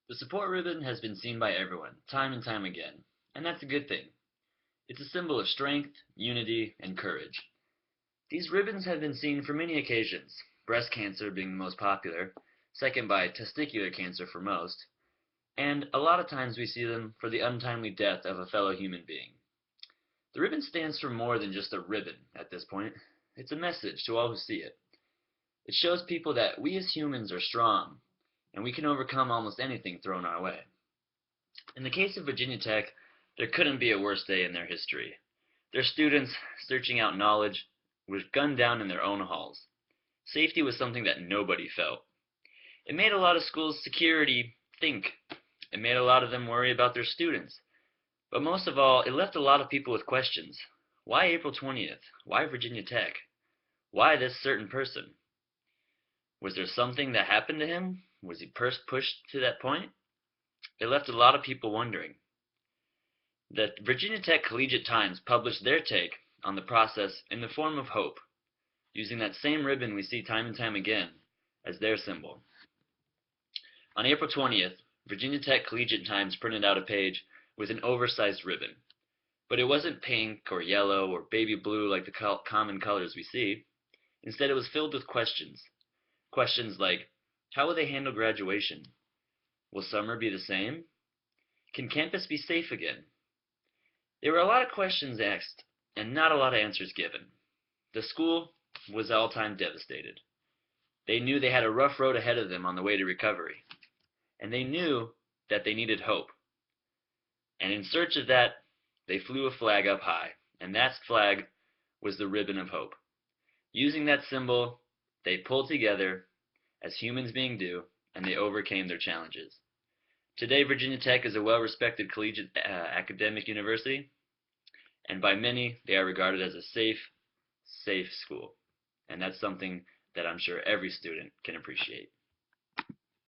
The support ribbon has been seen by everyone, time and time again, and that's a good thing. It's a symbol of strength, unity, and courage. These ribbons have been seen for many occasions, breast cancer being the most popular, second by testicular cancer for most, and a lot of times we see them for the untimely death of a fellow human being. The ribbon stands for more than just a ribbon at this point. It's a message to all who see it. It shows people that we as humans are strong, and we can overcome almost anything thrown our way. In the case of Virginia Tech, there couldn't be a worse day in their history. Their students, searching out knowledge, were gunned down in their own halls. Safety was something that nobody felt. It made a lot of schools' security think. It made a lot of them worry about their students. But most of all, it left a lot of people with questions. Why April 20th? Why Virginia Tech? Why this certain person? Was there something that happened to him? Was he first pushed to that point? It left a lot of people wondering. The Virginia Tech Collegiate Times published their take on the process in the form of hope, using that same ribbon we see time and time again as their symbol. On April 20th, Virginia Tech Collegiate Times printed out a page with an oversized ribbon. But it wasn't pink or yellow or baby blue like the common colors we see. Instead, it was filled with questions. Questions like, how will they handle graduation? Will summer be the same? Can campus be safe again? There were a lot of questions asked, and not a lot of answers given. The school was all-time devastated. They knew they had a rough road ahead of them on the way to recovery, and they knew that they needed hope. And in search of that, they flew a flag up high, and that flag was the ribbon of hope. Using that symbol, they pulled together, as humans being do, and they overcame their challenges. Today, Virginia Tech is a well-respected collegiate academic university, and by many, they are regarded as a safe school. And that's something that I'm sure every student can appreciate.